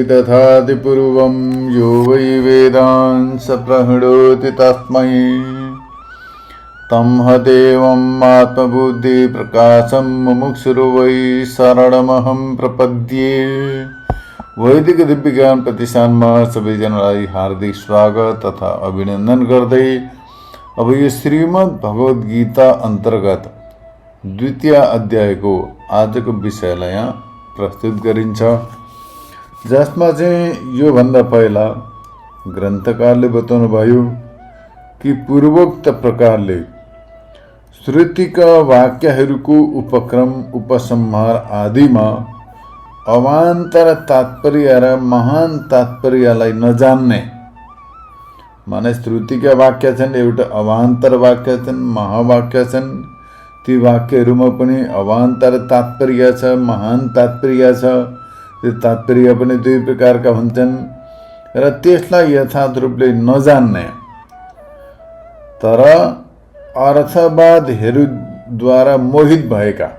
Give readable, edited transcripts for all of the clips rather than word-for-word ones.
दधाति पूर्वं यो वै वेदांस प्रहृणोति तस्मै तं हदेवम् आत्मबुद्धि प्रकाशं मुमुक्षुर् वै शरणमहं प्रपद्ये। वैदिक दिव्य ज्ञान प्रतिष्ठानमा सबैजनालाई हार्दिक स्वागत तथा अभिनन्दन गर्दै अब यो श्रीमद् भगवत गीता अन्तर्गत द्वितीय अध्यायको आजको विषयलाई यहाँ प्रस्तुत गरिन्छ, जसमा चाहिँ यो भन्दा पहिला ग्रन्थकारले बताउनु भयो कि पूर्वोक्त प्रकारले श्रुतिका वाक्यहरूको उपक्रम उपसंहार आदिमा अवान्तर तात्पर्य र महान तात्पर्यलाई नजान्ने, माने श्रुतिका वाक्य छन्, एउटा अवान्तर वाक्य छन्, महावाक्य छन्, ती वाक्यहरूमा पनि अवान्तर तात्पर्य छ, महान तात्पर्य छ। त्यो तात्पर्य पनि दुई प्रकारका हुन्छन् र त्यसलाई यथार्थ रूपले नजान्ने तर अर्थवादहरूद्वारा मोहित भएका,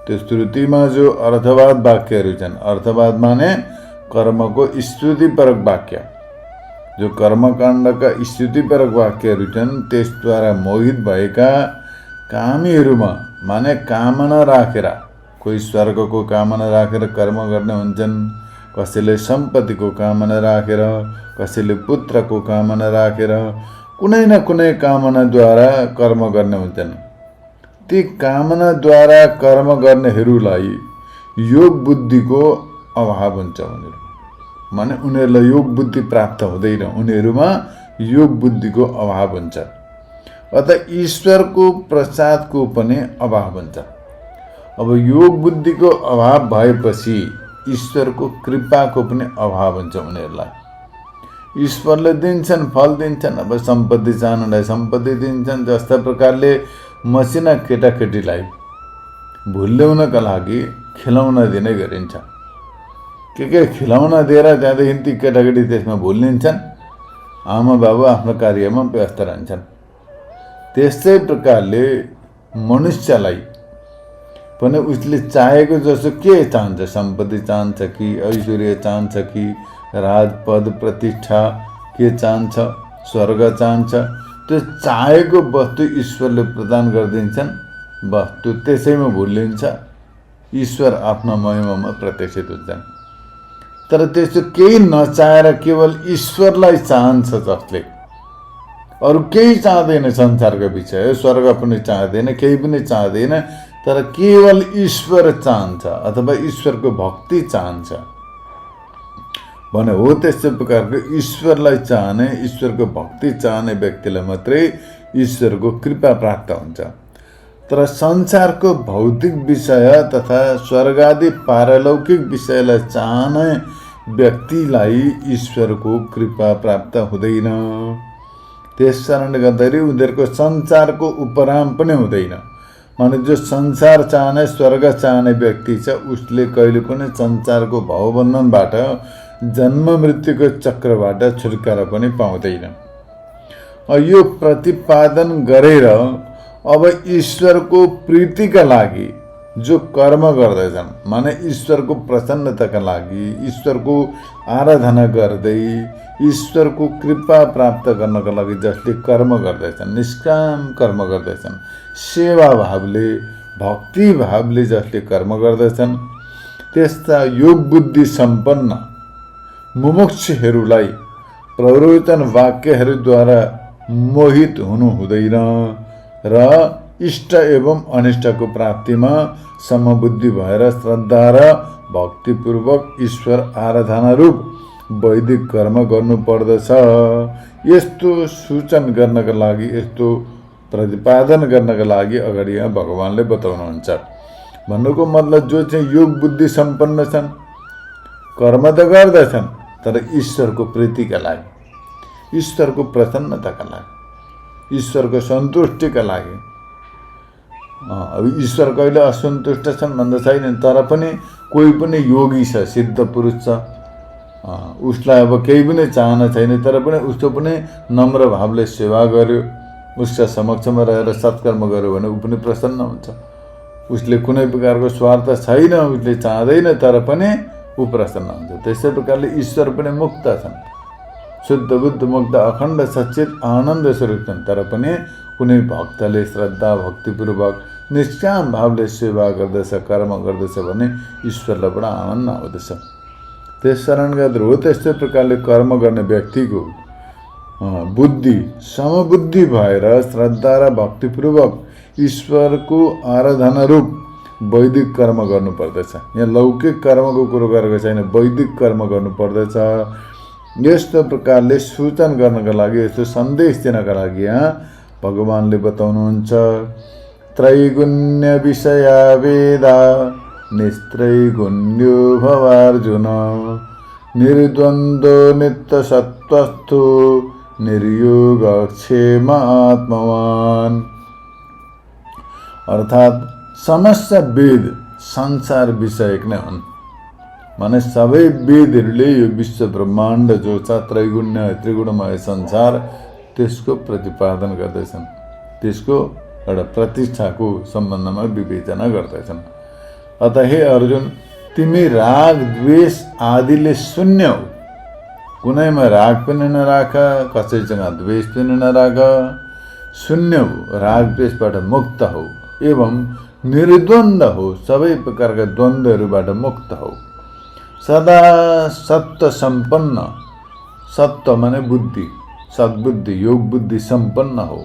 त्यो श्रुतिमा जो अर्थवाद वाक्यहरू छन्, अर्थवाद माने कर्मको स्तुतिपरक वाक्य, जो कर्मकाण्डका स्तुतिपरक वाक्यहरू छन् त्यसद्वारा मोहित भएका कामीहरूमा, माने कामना राखेर, कोही स्वर्गको कामना राखेर कर्म गर्ने हुन्छन्, कसैले सम्पत्तिको कामना राखेर, कसैले पुत्रको कामना राखेर, कुनै न कुनै कामनाद्वारा कर्म गर्ने हुन्छन्। ती कामनाद्वारा कर्म गर्नेहरूलाई योग बुद्धिको अभाव हुन्छ। उनीहरू माने उनीहरूलाई योग बुद्धि प्राप्त हुँदैन, उनीहरूमा योग बुद्धिको अभाव हुन्छ, अतः ईश्वरको प्रसादको पनि अभाव हुन्छ। अब योग बुद्धिको अभाव भएपछि ईश्वरको कृपाको पनि अभाव हुन्छ उनीहरूलाई। ईश्वरले दिन्छन्, फल दिन्छन्, अब सम्पत्ति चाहनुलाई सम्पत्ति दिन्छन्। जस्ता प्रकारले मसिना केटाकेटीलाई भुल्याउनका लागि खिलाउन दिने गरिन्छ, के खिलाउन दिएर त्यहाँदेखि ती केटाकेटी त्यसमा भुलिन्छन्, आमा बाबु आफ्नो कार्यमा व्यस्त रहन्छन्। त्यस्तै प्रकारले मनुष्यलाई पनि उसले चाहेको जसो के चाहन्छ, सम्पत्ति चाहन्छ कि ऐश्वर्य चाहन्छ कि राजपद प्रतिष्ठा के चाहन्छ, स्वर्ग चाहन्छ, त्यो चाहेको वस्तु ईश्वरले प्रदान गरिदिन्छन्, वस्तु त्यसैमा भुलिन्छ, ईश्वर आफ्नो महिमामा प्रत्यक्षित हुन्छन्। तर त्यस्तो केही नचाहेर केवल ईश्वरलाई चाहन्छ, जसले अरू केही चाहँदैन, संसारको विषय स्वर्ग पनि चाहँदैन, केही पनि चाहँदैन, तर केवल ईश्वर चाहन्छ अथवा ईश्वरको भक्ति चाहन्छ भने हो। त्यस्तै प्रकारको ईश्वरलाई चाहने, ईश्वरको भक्ति चाहने व्यक्तिलाई मात्रै ईश्वरको कृपा प्राप्त हुन्छ। तर संसारको भौतिक विषय तथा स्वर्गादि पारलौकिक विषयलाई चाहने व्यक्तिलाई ईश्वरको कृपा प्राप्त हुँदैन। त्यस कारणले गर्दाखेरि उनीहरूको संसारको उपराम पनि हुँदैन। माने जो संसार चाहने, स्वर्ग चाहने व्यक्ति छ, उसले कहिले पनि संसारको भावबन्धनबाट, जन्म मृत्युको चक्रबाट छुटकारा पनि पाउँदैन। यो प्रतिपादन गरेर अब ईश्वरको प्रीतिका लागि जो कर्म गर्दैछन्, माने ईश्वरको प्रसन्नताका लागि, ईश्वरको आराधना गर्दै ईश्वरको कृपा प्राप्त गर्नका लागि जसले कर्म गर्दैछन्, निष्काम कर्म गर्दैछन्, सेवा भावले, भक्ति भावले जसले कर्म गर्दैछन्, त्यस्ता योग बुद्धि सम्पन्न मुमुक्षुहरूलाई प्रवचन वाक्यहरूद्वारा मोहित हुनु हुँदैन र इष्ट एवं अनिष्टको प्राप्तिमा समबुद्धि भएर श्रद्धा र भक्तिपूर्वक ईश्वर आराधना रूप वैदिक कर्म गर्नुपर्दछ। यस्तो सूचन गर्नका लागि, यस्तो प्रतिपादन गर्नका लागि अगाडि यहाँ भगवानले बताउनुहुन्छ। भन्नुको मतलब जो चाहिँ योग बुद्धि सम्पन्न छन्, कर्म त गर्दछन्, तर ईश्वरको प्रीतिका लागि, ईश्वरको प्रसन्नताका लागि, ईश्वरको सन्तुष्टिका लागि। अब ईश्वर कहिले असन्तुष्ट छन् भन्दा छैन, तर पनि कोही पनि योगी छ, सिद्ध पुरुष छ, उसलाई अब केही पनि चाहना छैन, तर पनि उसको पनि नम्र भावले सेवा गर्यो, उसका समक्षमा रहेर सत्कर्म गर्यो भने ऊ पनि प्रसन्न हुन्छ। उसले कुनै प्रकारको स्वार्थ छैन, उसले चाहँदैन, तर पनि ऊ प्रसन्न हुन्छ। त्यस्तै प्रकारले ईश्वर पनि मुक्त छन्, शुद्ध बुद्ध मुक्त अखण्ड सच्चित आनन्द स्वरूप छन्। तर पनि कुनै भक्तले श्रद्धा भक्तिपूर्वक निष्काम भावले सेवा गर्दछ, कर्म गर्दछ भने ईश्वरलाई बडा आनन्द आउँदछ। त्यस कारणले गर्दा हो त्यस्तै प्रकारले कर्म गर्ने व्यक्तिको बुद्धि समबुद्धि भएर श्रद्धा र भक्तिपूर्वक ईश्वरको आराधना रूप वैदिक कर्म गर्नुपर्दछ। यहाँ लौकिक कर्मको कुरो गरेको छैन, वैदिक कर्म गर्नुपर्दछ। यस्तो प्रकारले सूचन गर्नका लागि, यस्तो सन्देश दिनका लागि यहाँ भगवानले बताउनुहुन्छ त्रैगुण्य विषया वेदा निस्त्रैगुण्यो भवार्जुन निर्द्वन्द्वो नित्य सत्वस्थो निर्योगक्षेम आत्मवान। अर्थात समस्त वेद संसार विषयक नै हुन्। माने सबै वेदहरूले यो विश्व ब्रह्माण्ड जो छ त्रैगुण्य त्रिगुणमय संसार त्यसको प्रतिपादन गर्दैछन्, त्यसको एउटा प्रतिष्ठाको सम्बन्धमा विवेचना गर्दैछन्। अत हे अर्जुन, तिमी राग द्वेष आदिले शून्य हो, कुनैमा राग पनि नराख, कसैसँग द्वेष पनि नराख, शून्य हो, राग द्वेषबाट मुक्त हो, एवं निर्द्वन्द्व हो, सबै प्रकारका द्वन्द्वहरूबाट मुक्त हो, सदा सत्व सम्पन्न, सत्व माने बुद्धि, सद्बुद्धि योग बुद्धि सम्पन्न हो,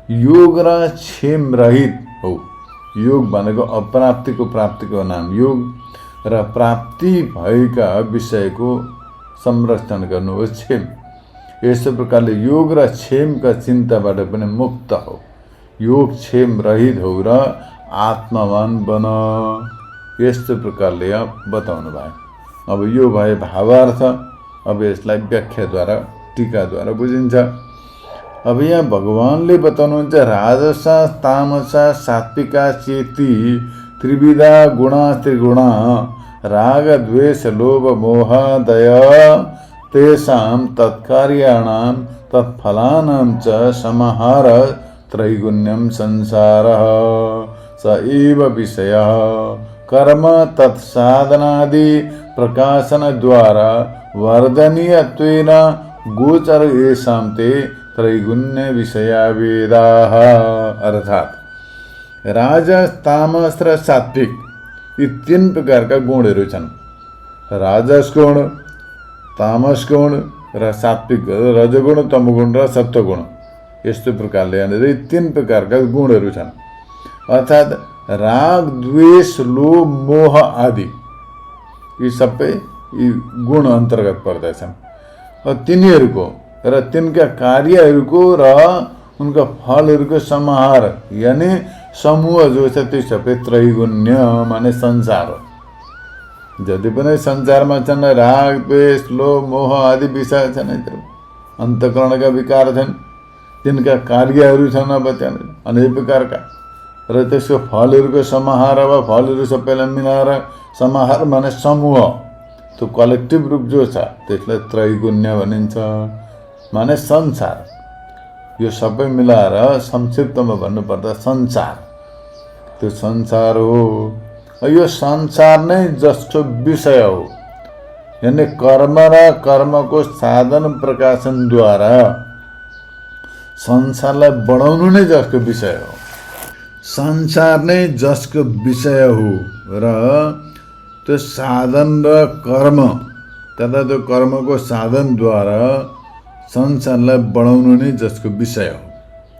योग र क्षेम रहित हो। योग भनेको अप्राप्तिको प्राप्तिको नाम योग र प्राप्ति भएका विषयको संरक्षण गर्नु हो क्षेम। यस्तो प्रकारले योग र क्षेमका चिन्ताबाट पनि मुक्त हो, योग क्षेम रहित हो र आत्मवान बन। यस्तो प्रकारले बताउनु भयो। अब यो भए भावार्थ। अब यसलाई व्याख्याद्वारा टीकाद्वारा बुझिन्छ। अब यहाँ भगवानले बताउनुहुन्छ राजसा तामसा सात्विका चेति त्रिविधा गुणा त्रिगुणा राग द्वेष लोभ मोह दय तेषां तत्कार्याणां तत्फलानां च समाहार त्रैगुण्यं संसारः स एव विषयः कर्म तत्साधनादि प्रकाशन द्वारा वर्धनीयत्वेन गोचर येषां ते त्रैगुण्य विषया वेदाः। अर्थात राजस तामस र सात्विक यी तीन प्रकारका गुणहरू छन्। राजस गुण, तामस गुण र सात्विक रजगुण, तमगुण र सत्वगुण। यस्तो प्रकारले यहाँनिर तीन प्रकारका गुणहरू छन्। अर्थात राग द्वेष लोभ मोह आदि यी सबै यी गुण अन्तर्गत पर्दछन्। तिनीहरूको र तिनका कार्यहरूको र उनका फलहरूको समाहार यानि समूह जो छ त्यो सबै त्रैगुण्य माने संसार हो। जति पनि संसारमा छन् राग द्वेष लोभ मोह आदि विषय छन्, अन्तःकरणका विकार छन्, तिनका कार्यहरू छन् अब त्यहाँनिर अनेक प्रकारका र त्यसको फलहरूको समाहार। अब फलहरू सबैलाई मिलाएर समाहार माने समूह, त्यो कलेक्टिभ रूप जो छ त्यसलाई त्रैगुण्य भनिन्छ, माने संसार। यो सबै मिलाएर संक्षिप्तमा भन्नुपर्दा संसार, त्यो संसार हो। यो संसार नै जसको विषय हो, यानी कर्म र कर्मको साधन प्रकाशनद्वारा संसारलाई बढाउनु नै जसको विषय हो। संसार नै जसको विषय हो र त्यो साधन र कर्म तथा त्यो कर्मको साधनद्वारा संसारलाई बढाउनु नै जसको विषय हो,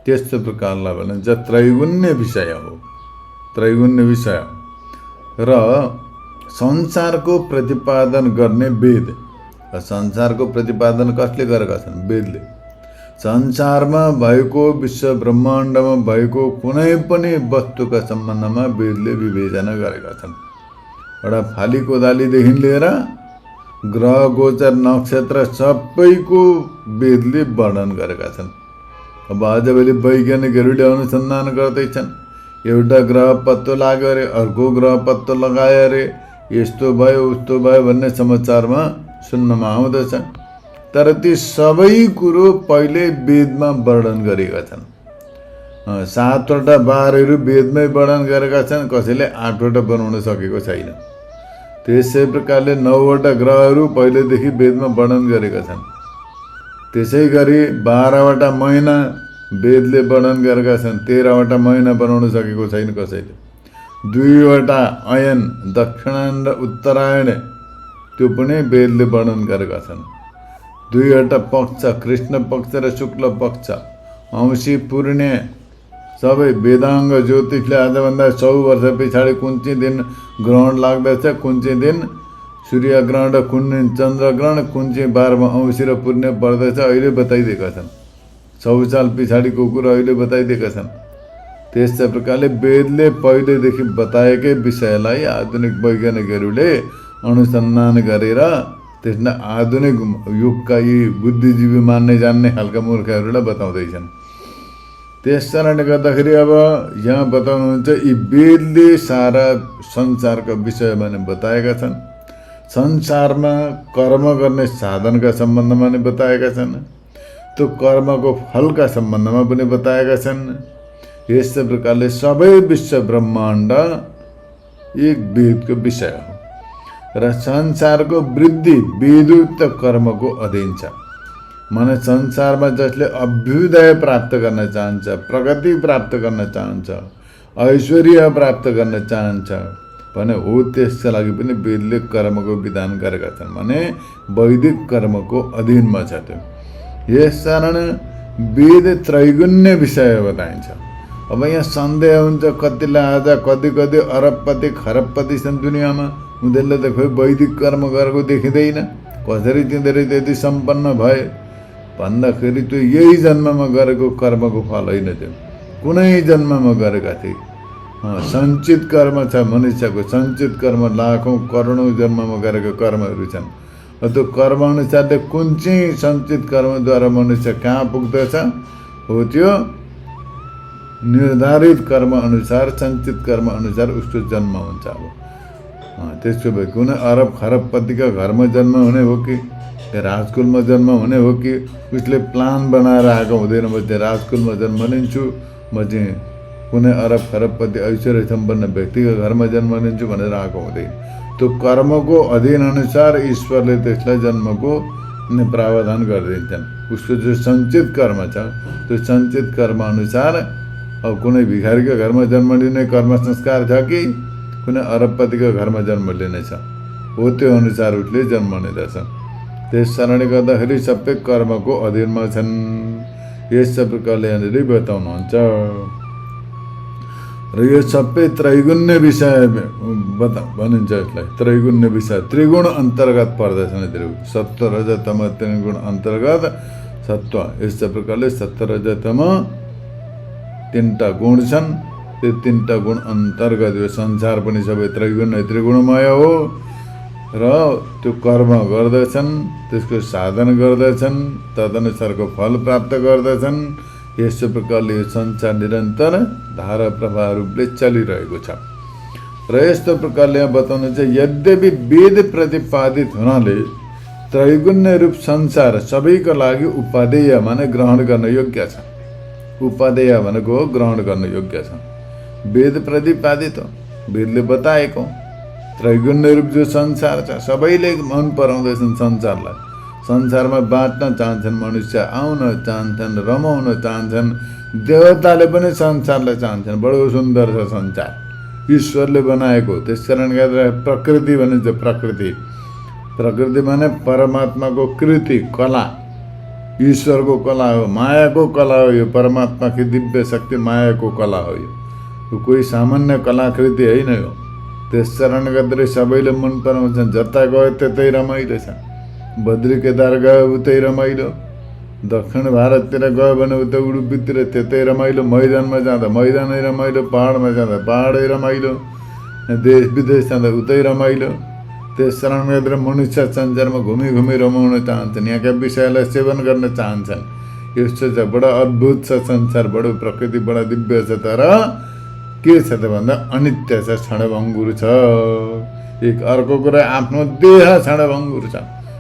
त्यस्तो प्रकारलाई भनिन्छ त्रैगुण्य विषय हो। त्रैगुण्य विषय र संसारको प्रतिपादन गर्ने वेद। संसारको प्रतिपादन कसले गरेका छन्? वेदले। संसारमा भएको विश्व ब्रह्माण्डमा भएको कुनै पनि वस्तुका सम्बन्धमा वेदले विवेचना गरेका छन्। एउटा फाली कोदालीदेखि लिएर ग्रह गोचर नक्षत्र सबैको वेदले वर्णन गरेका छन्। अब आजभोलि वैज्ञानिकहरूले अनुसन्धान गर्दैछन्, एउटा ग्रह पत्तो लाग्यो अरे, अर्को ग्रह पत्तो लगायो अरे, यस्तो भयो उस्तो भयो भन्ने समाचारमा सुन्नमा आउँदछ। तर ती सबै कुरो पहिले वेदमा वर्णन गरेका छन्। 7वटा बारहरू वेदमै वर्णन गरेका छन्, कसैले 8वटा बनाउन सकेको छैन। त्यसै प्रकारले 9वटा ग्रहहरू पहिलेदेखि वेदमा वर्णन गरेका छन्। त्यसै गरी 12वटा महिना वेदले वर्णन गरेका छन्। 13वटा महिना बनाउन सकेको छैन कसैले। 2वटा अयन, दक्षिणायन र उत्तरायण, त्यो पनि वेदले वर्णन गरेका छन्। 2वटा पक्ष, कृष्ण पक्ष र शुक्ल पक्ष, औँसी पूर्णे, सबै वेदाङ्ग ज्योतिषले आजभन्दा 100 वर्ष पछाडि कुन चाहिँ दिन ग्रहण लाग्दछ, कुन चाहिँ दिन सूर्य ग्रहण र कुन दिन चन्द्र ग्रहण, कुन चाहिँ बारमा औँसी र पूर्णे पर्दछ अहिले बताइदिएका छन्। 100 साल पछाडिको कुरा अहिले बताइदिएका छन्। त्यस्तै प्रकारले वेदले पहिलेदेखि बताएकै विषयलाई आधुनिक वैज्ञानिकहरूले अनुसन्धान गरेर त्यसलाई आधुनिक युगका यी बुद्धिजीवी मान्ने जान्ने खालका मूर्खहरूलाई बताउँदैछन्। त्यस कारणले गर्दाखेरि अब यहाँ बताउनुहुन्छ यी वेदले सारा संसारका विषयमा नै बताएका छन्। संसारमा कर्म गर्ने साधनका सम्बन्धमा नै बताएका छन्। त्यो कर्मको फलका सम्बन्धमा पनि बताएका छन्। यस्तै प्रकारले सबै विश्व ब्रह्माण्ड एक वेदको विषय हो र संसारको वृद्धि वेदयुक्त कर्मको अधीन छ। माने संसारमा जसले अभ्युदय प्राप्त गर्न चाहन्छ, प्रगति प्राप्त गर्न चाहन्छ, ऐश्वर्य प्राप्त गर्न चाहन्छ भने हो त्यसका लागि पनि वेदले कर्मको विधान गरेका छन्। भने वैदिक कर्मको अधीनमा छ त्यो। यसकारण वेद त्रैगुण्य विषय बताइन्छ। अब यहाँ सन्देह हुन्छ कतिलाई आज कति कति अरबपति खरबपति छन् दुनियाँमा, उनीहरूले त खोइ वैदिक कर्म गरेको देखिँदैन, कसरी तिनीहरू त्यति सम्पन्न भए भन्दाखेरि त्यो यही जन्ममा गरेको कर्मको फल होइन, त्यो कुनै जन्ममा गरेका थिए। सञ्चित कर्म छ मनुष्यको, सञ्चित कर्म लाखौँ करोडौँ जन्ममा गरेको कर्महरू छन्। त्यो कर्म अनुसारले कुन चाहिँ सञ्चित कर्मद्वारा मनुष्य कहाँ पुग्दछ हो त्यो निर्धारित कर्म अनुसार, सञ्चित कर्म अनुसार उसको जन्म हुन्छ। अब त्यसो भए कुनै अरब खरबपतिका घरमा जन्म हुने हो कि राजकुलमा जन्म हुने हो कि उसले प्लान बनाएर आएको हुँदैन, म चाहिँ राजकुलमा जन्म लिन्छु, म चाहिँ कुनै अरब खरबपति ऐश्वर्य सम्पन्न व्यक्तिको घरमा जन्म लिन्छु भनेर आएको हुँदैन। त्यो कर्मको अधीन अनुसार ईश्वरले त्यसलाई जन्मको प्रावधान गरिदिन्छन्। उसको जो सञ्चित कर्म छ त्यो सञ्चित कर्म अनुसार अब कुनै भिखारीको घरमा जन्म लिने कर्म संस्कार छ कि कुनै अरबपतिको घरमा जन्म लिने छ, हो त्यो अनुसार उसले जन्म लिँदछ। त्यस कारणले गर्दाखेरि सबै कर्मको अधीनमा छन्। यस प्रकारले यहाँनिर बताउनुहुन्छ र यो सबै त्रैगुण्य विषय भनिन्छ। यसलाई त्रैगुण्य विषय, त्रिगुण अन्तर्गत पर्दछन्। सत्व रज तम त्रिगुण अन्तर्गत सत्व। यस्तै प्रकारले सत्व रज तम तीनटा गुण छन्। त्यो तीनटा गुण अन्तर्गत यो संसार पनि सबै त्रिगुणमय हो र त्यो कर्म गर्दछन्, त्यसको साधन गर्दछन्, तदनुसारको फल प्राप्त गर्दछन्। यस्तो प्रकारले यो संसार निरन्तर धारा प्रवाह रूपले चलिरहेको छ। र यस्तो प्रकारले यहाँ बताउनु चाहिँ यद्यपि वेद प्रतिपादित हुनाले त्रैगुण्य रूप संसार सबैको लागि उपादेय माने ग्रहण गर्न योग्य छ। उपादेय भनेको ग्रहण गर्न योग्य छ। वेद प्रतिपादित हो, वेदले बताएको त्रैगुण्य रूप जो संसार छ सबैले मन पराउँदैछन् संसारलाई। संसारमा बाँच्न चाहन्छन् मनुष्य, आउन चाहन्छन्, रमाउन चाहन्छन्। देवताले पनि संसारलाई चाहन्छन्। बडो सुन्दर छ संसार, ईश्वरले बनाएको। त्यस कारण गर्दा प्रकृति भनिन्छ। प्रकृति माने परमात्माको कृति, कला, ईश्वरको कला हो, मायाको कला हो। यो परमात्माकी दिव्य शक्ति मायाको कला हो। यो कोही सामान्य कलाकृति होइन यो। त्यस कारण गर्दा सबैले मन पराउँछन्। जता गयो त्यतै रमाइलो छ। बद्री केदार गयो उतै रमाइलो, दक्षिण भारततिर गयो भने उता उडुपीतिर त्यतै रमाइलो, मैदानमा जाँदा मैदानै रमाइलो, पहाडमा जाँदा पहाडै रमाइलो, देश विदेश जाँदा उतै रमाइलो। त्यस कारण गर्दा मनुष्य संसारमा घुमी घुमी रमाउन चाहन्छन्, यहाँका विषयलाई सेवन गर्न चाहन्छन्। यस्तो छ, बडा अद्भुत छ संसार, बडो प्रकृति बडा दिव्य छ। तर के छ त भन्दा अनित्य छ, क्षणभङ्गुर छ। एक अर्को कुरा आफ्नो देह क्षणभङ्गुर छ।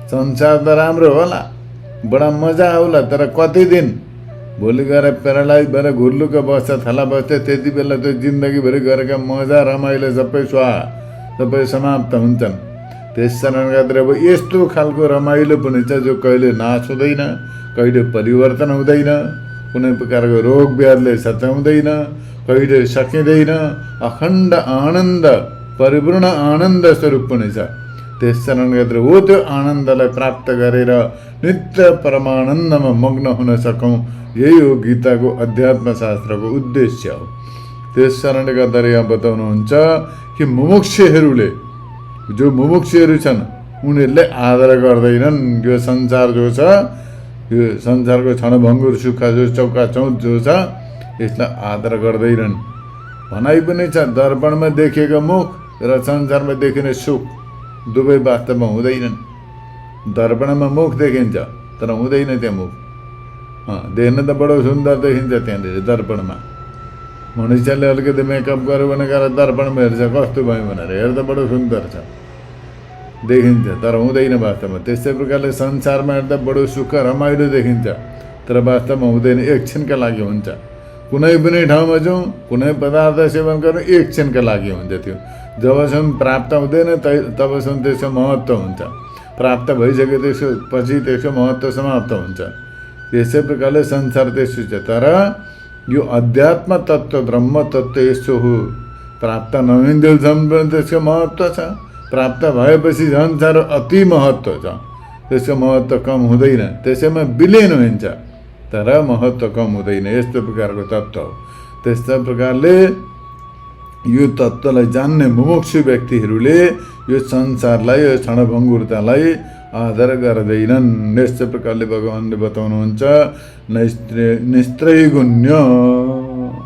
संसार त राम्रो होला, बडा मजा आउला, तर कति दिन भोलि गएर प्यारालाइज भएर घुर्लुक बस्छ, थला बस्छ, त्यति बेला त्यो जिन्दगीभरि गरेका मजा रमाइलो सबै स्वाहा, सबै समाप्त हुन्छन्। त्यस कारणले गर्दा अब यस्तो खालको रमाइलो पनि छ जो कहिले नाश हुँदैन, कहिले परिवर्तन हुँदैन, कुनै प्रकारको रोग व्याधिले सताउँदैन, कहिले सकिँदैन, अखण्ड आनन्द परिपूर्ण आनन्द स्वरूप पनि छ। त्यस कारणले गर्दा हो त्यो आनन्दलाई प्राप्त गरेर नित्य परमानन्दमा मग्न हुन सकौँ, यही हो गीताको अध्यात्म शास्त्रको उद्देश्य हो। त्यस कारणले गर्दा यहाँ बताउनुहुन्छ कि मुमुक्षुहरूले, जो मुमुक्षुहरू छन् उनीहरूले आदर गर्दैनन् यो संसार जो छ, यो संसारको क्षणभङ्गुर सुख जो चौकाचौध जो छ यसलाई आदर गर्दैनन्। भनाइ पनि छ दर्पणमा देखेको मुख र संसारमा देखिने सुख दुवै वास्तवमा हुँदैनन्। दर्पणमा मुख देखिन्छ तर हुँदैन त्यो मुख। देख्न त बडो सुन्दर देखिन्छ त्यहाँनिर दर्पणमा। मनुष्यले अलिकति मेकअप गर्यो भने गएर दर्पणमा हेर्छ कस्तो भयो भनेर, हेर्दा बडो सुन्दर छ देखिन्छ तर हुँदैन वास्तवमा। त्यस्तै प्रकारले संसारमा हेर्दा बडो सुख रमाइलो देखिन्छ तर वास्तवमा हुँदैन, एकछिनका लागि हुन्छ। कुनै पनि ठाउँमा जाउँ, कुनै पदार्थ सेवन गर्नु एकछिनका लागि हुन्छ। त्यो जबसम्म प्राप्त हुँदैन तबसम्म त्यसको महत्त्व हुन्छ, प्राप्त भइसक्यो त्यसपछि त्यसको महत्त्व समाप्त हुन्छ। त्यसै प्रकारले संसार त्यसो छ। तर यो अध्यात्म तत्त्व ब्रह्म तत्त्व यसो हो, प्राप्त नहुन्जेलसम्म पनि त्यसको महत्त्व छ, प्राप्त भएपछि झन् साह्रो अति महत्त्व छ, त्यसको महत्त्व कम हुँदैन। त्यसैमा विलीन हुन्छ तर महत्त्व कम हुँदैन, यस्तो प्रकारको तत्त्व हो। त्यस्तै प्रकारले यो तत्त्वलाई जान्ने मुमुक्षु व्यक्तिहरूले यो संसारलाई, यो क्षणभङ्गुरतालाई आदर गर्दैनन्। यस्तो प्रकारले भगवानले बताउनुहुन्छ निस्त्रैगुण्य,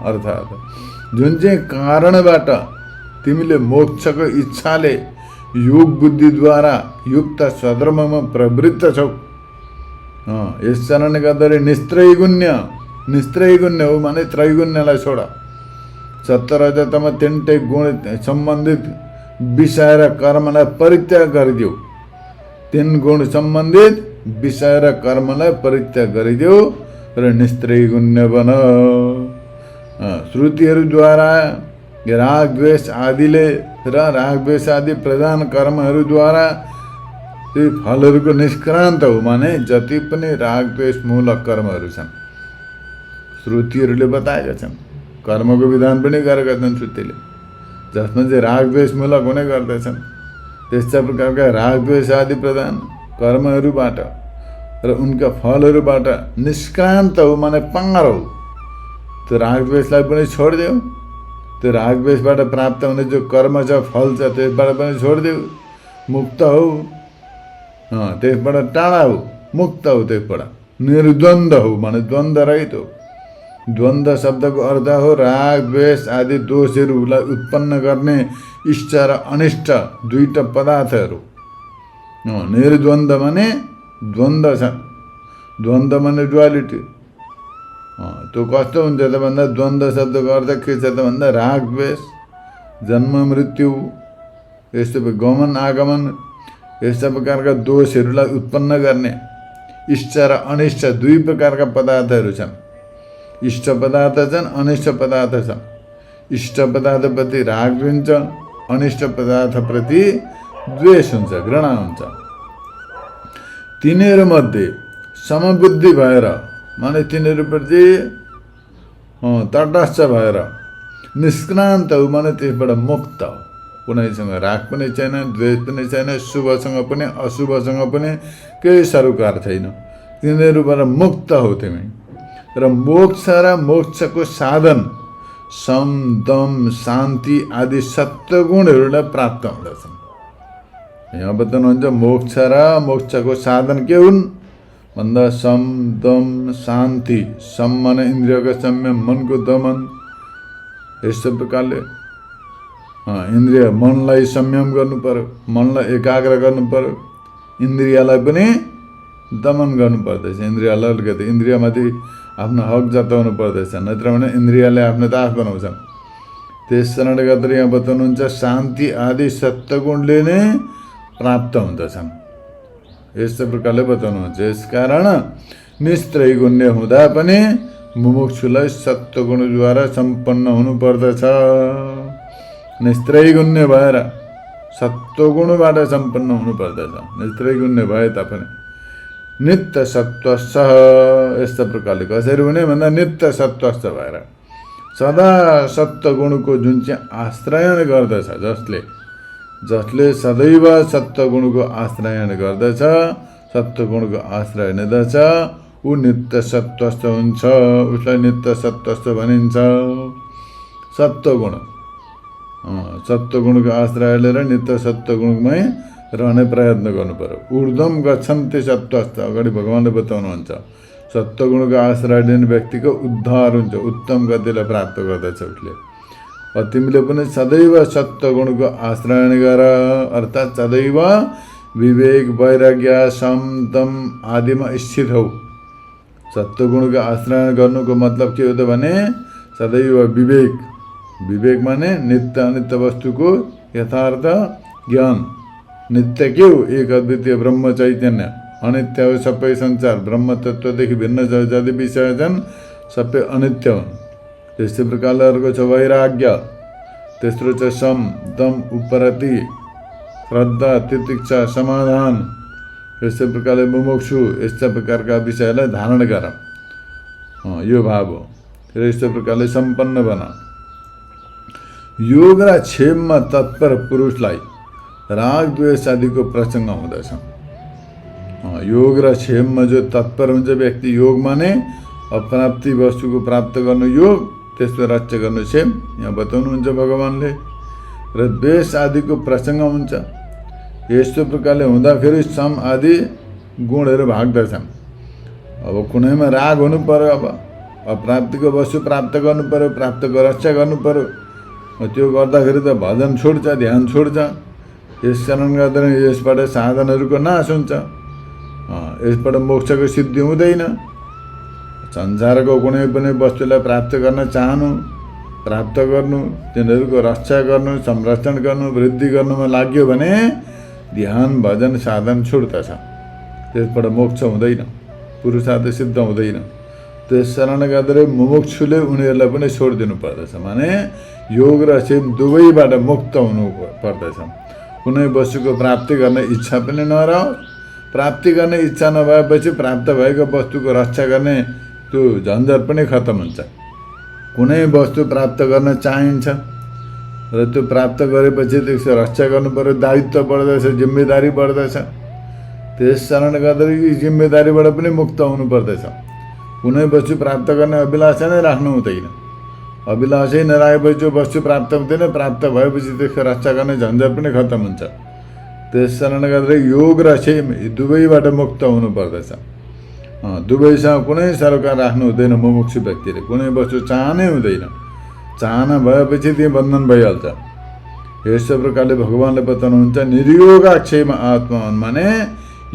अर्थात् जुन चाहिँ कारणबाट तिमीले मोक्षको इच्छाले योग बुद्धिद्वारा युक्त स्वधर्ममा प्रवृत्त छौ, यस कारणले गर्दाखेरि निस्त्रैगुण्य हो माने त्रैगुण्यलाई छोड। सत्व रजतम तिनटै गुण सम्बन्धित विषय र कर्मलाई परित्याग गरिदेऊ। तीन गुण सम्बन्धित विषय र कर्मलाई परित्याग गरिदेऊ र निस्त्रैगुण्य बन। श्रुतिहरूद्वारा राग द्वेष आदिले र राग द्वेष आदि प्रधान कर्महरूद्वारा ती फलहरूको निष्क्रान्त हो माने जति पनि राग द्वेष मूलक कर्महरू छन् श्रुतिहरूले बताएका छन्। कर्मको विधान पनि गरेका छन् श्रुतिले, जसमा चाहिँ राग द्वेष मूलक हुने गर्दछन्। त्यस्ता प्रकारका राग द्वेष आदि प्रधान कर्महरूबाट र उनका फलहरूबाट निष्क्रान्त हो माने पार हो। त्यो राग द्वेषलाई पनि छोडिदेऊ, त्यो राग द्वेषबाट प्राप्त हुने जो कर्म छ फल छ त्यसबाट पनि छोडिदेऊ, मुक्त हो, त्यसबाट टाढा हो, मुक्त हो, त्यसबाट निर्द्वन्द्व हो माने द्वन्द्व रहित हो। द्वन्द्व शब्दको अर्थ हो राग द्वेष आदि दोषहरूलाई उत्पन्न गर्ने इष्ट र अनिष्ट दुईटा पदार्थहरू। निर्द्वन्द्व माने द्वन्द्व छ, द्वन्द्व माने डुअलिटी। त्यो कस्तो हुन्छ त भन्दा द्वन्द्व शब्दको अर्थ के छ त भन्दा राग द्वेष, जन्म मृत्यु, यस्तो गमन आगमन, यस्ता प्रकारका दोषहरूलाई उत्पन्न गर्ने इष्ट र अनिष्ट दुई प्रकारका पदार्थहरू छन्। इष्ट पदार्थ छन्, अनिष्ट पदार्थ छन्। इष्ट पदार्थप्रति राग हुन्छ, अनिष्ट पदार्थप्रति द्वेष हुन्छ, घृणा हुन्छ। तिनीहरूमध्ये समबुद्धि भएर माने तिनीहरूप्रति तटस्थ भएर निष्क्रान्त हो माने त्यसबाट मुक्त हो। कुनैसँग राग पनि छैन, द्वेष पनि छैन, शुभसँग पनि अशुभसँग पनि केही सरोकार छैन, तिनीहरूबाट मुक्त हो तिमी। र मोक्ष र मोक्षको साधन सम दम शान्ति आदि सत्वगुणहरूलाई प्राप्त हुँदछन्। यहाँ बताउनुहुन्छ मोक्ष र मोक्षको साधन के हुन् भन्दा सम दम शान्ति। सम माने इन्द्रियको संयम, मनको दमन। यस्तो प्रकारले इन्द्रिय मनलाई संयम गर्नु पर्यो, मनलाई एकाग्र गर्नु पर्यो, इन्द्रियलाई पनि दमन गर्नु पर्दछ। इन्द्रियलाई अलिकति इन्द्रियमाथि आफ्नो हक जताउनु पर्दछ, नत्र भने इन्द्रियले आफ्नो दास बनाउँछन्। त्यस कारणले गर्दा यहाँ बताउनुहुन्छ शान्ति आदि सत्वगुणले नै प्राप्त हुँदछन्। यस्तो प्रकारले बताउनुहुन्छ। यसकारण निस्त्रैगुण्य हुँदा पनि मुमुक्षुलाई सत्वगुणद्वारा सम्पन्न हुनुपर्दछ। निस्त्रैगुण्य भएर सत्वगुणबाट सम्पन्न हुनुपर्दछ। नेत्रैगुण्य भए तापनि नित्य सत्वस्थ यस्ता प्रकारले कसरी हुने भन्दा नित्य सत्वस्थ भएर सदा सत्वगुणको जुन चाहिँ आश्रयण गर्दछ, जसले सदैव सत्वगुणको आश्रयण गर्दछ, सत्वगुणको आश्रय लिँदछ, ऊ नित्य सत्वस्थ हुन्छ। उसलाई नित्य सत्वस्थ भनिन्छ। सत्वगुणको आश्रय लिएर नित्य सत्वगुणमै रहने प्रयत्न गर्नु पर्यो। ऊर्ध्वम गच्छन्ति सत्वस्थ, अगाडि भगवानले बताउनुहुन्छ सत्वगुणको आश्रय लिने व्यक्तिको उद्धार हुन्छ, उत्तम गतिलाई प्राप्त गर्दछ उसले। तिमीले पनि सदैव सत्वगुणको आश्रय गर, अर्थात् सदैव विवेक वैराग्य समतम आदिमा स्थित हौ। सत्वगुणको आश्रय गर्नुको मतलब के हो त भने सदैव विवेक माने नित्य अनित्य वस्तुको यथार्थ ज्ञान। नित्य के हो? एक अद्वितीय ब्रह्म चैतन्य। अनित्य हो सबै संसार, ब्रह्म तत्त्वदेखि भिन्न जति विषय छन् सबै अनित्य हुन्। त्यस्तै प्रकारले अर्को छ वैराग्य, तेस्रो छ सम दम उपरति श्रद्धा तितिक्षा समाधान। यस्तै प्रकारले मुमुक्षु यस्ता प्रकारका विषयलाई धारण गर, यो भाव हो। र यस्तै प्रकारले सम्पन्न बन। योग र क्षेममा तत्पर पुरुषलाई राग द्वेष आदिको प्रसङ्ग हुँदछ। योग र क्षेममा जो तत्पर हुन्छ व्यक्ति, योग माने अप्राप्ति वस्तुको प्राप्त गर्नु योग, त्यसको रक्षा गर्नु क्षेम, यहाँ बताउनुहुन्छ भगवानले। र द्वेष आदिको प्रसङ्ग हुन्छ। यस्तो प्रकारले हुँदाखेरि सम आदि गुणहरू भाग्दछन्। अब कुनैमा राग हुनु पर्यो, अब अप्राप्तिको वस्तु प्राप्त गर्नु पर्यो, प्राप्तको रक्षा गर्नु पर्यो। त्यो गर्दाखेरि त भजन छोड्छ, ध्यान छोड्छ। यस कारण गर्दा यसबाट साधनहरूको नाश हुन्छ, यसबाट मोक्षको सिद्धि हुँदैन। संसारको कुनै पनि वस्तुलाई प्राप्त गर्न चाहनु, प्राप्त गर्नु, तिनीहरूको रक्षा गर्नु, संरक्षण गर्नु, वृद्धि गर्नुमा लाग्यो भने ध्यान भजन साधन छुट्दछ, त्यसबाट मोक्ष हुँदैन, पुरुषार्थ सिद्ध हुँदैन। त्यस कारणले गर्दा मुमुक्षुले उनीहरूलाई पनि छोडिदिनु पर्दछ। माने योग र क्षेम दुवैबाट मुक्त हुनु पर्दछ। कुनै वस्तुको प्राप्ति गर्ने इच्छा पनि नरहोस्, प्राप्ति गर्ने इच्छा नभएपछि प्राप्त भएको वस्तुको रक्षा गर्ने त्यो झन्झट पनि खत्तम हुन्छ। कुनै वस्तु प्राप्त गर्न चाहिन्छ र त्यो प्राप्त गरेपछि त्यसको रक्षा गर्नु पर्यो, दायित्व बढ्दछ, जिम्मेदारी बढ्दछ। त्यस कारणले गर्दा यी जिम्मेदारीबाट पनि मुक्त हुनु पर्दछ। कुनै वस्तु प्राप्त गर्ने अभिलाषा नै राख्नु हुँदैन। अभिलाषै नराखेपछि जो वस्तु प्राप्त हुँदैन, प्राप्त भएपछि त्यसको रक्षा गर्ने झन्झट पनि खत्तम हुन्छ। त्यस कारणले गर्दा योग र क्षेम दुवैबाट मुक्त हुनु पर्दछ। दुवैसँग कुनै सरोकार राख्नु हुँदैन। मुमुक्षु व्यक्तिले कुनै वस्तु चाहनै हुँदैन। चाहना भएपछि त्यो बन्धन भइहाल्छ। यस्तो प्रकारले भगवानले बताउनुहुन्छ निर्योगा क्षेम आत्मा, माने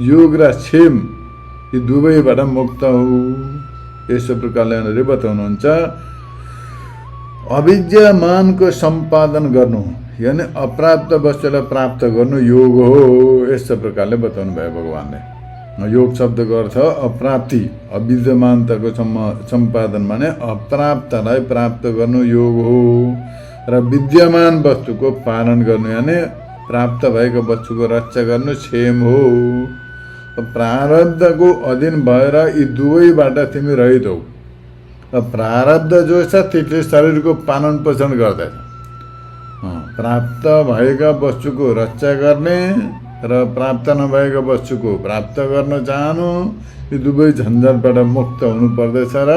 योग र क्षेम यी दुवैबाट मुक्त हो। यस्तो प्रकारले बताउनुहुन्छ अविद्यमानको सम्पादन गर्नु, यानी अप्राप्त वस्तुलाई प्राप्त गर्नु योग हो। यस्तो प्रकारले बताउनु भयो भगवानले। योग शब्दको अर्थ अप्राप्ति, अविद्यमानताको सम्पादन माने अप्राप्तलाई प्राप्त गर्नु योग हो। र विद्यमान वस्तुको पालन गर्नु यानी प्राप्त भएको वस्तुको रक्षा गर्नु क्षेम हो। प्रारब्धको अधीन भएर यी दुवैबाट तिमी रहित हौ। प्रारब्ध जो छ त्यसले शरीरको पालन पोषण गर्दछ। प्राप्त भएका वस्तुको रक्षा गर्ने र प्राप्त नभएका वस्तुको प्राप्त गर्न चाहनु, यी दुवै झन्झटबाट मुक्त हुनु पर्दछ। र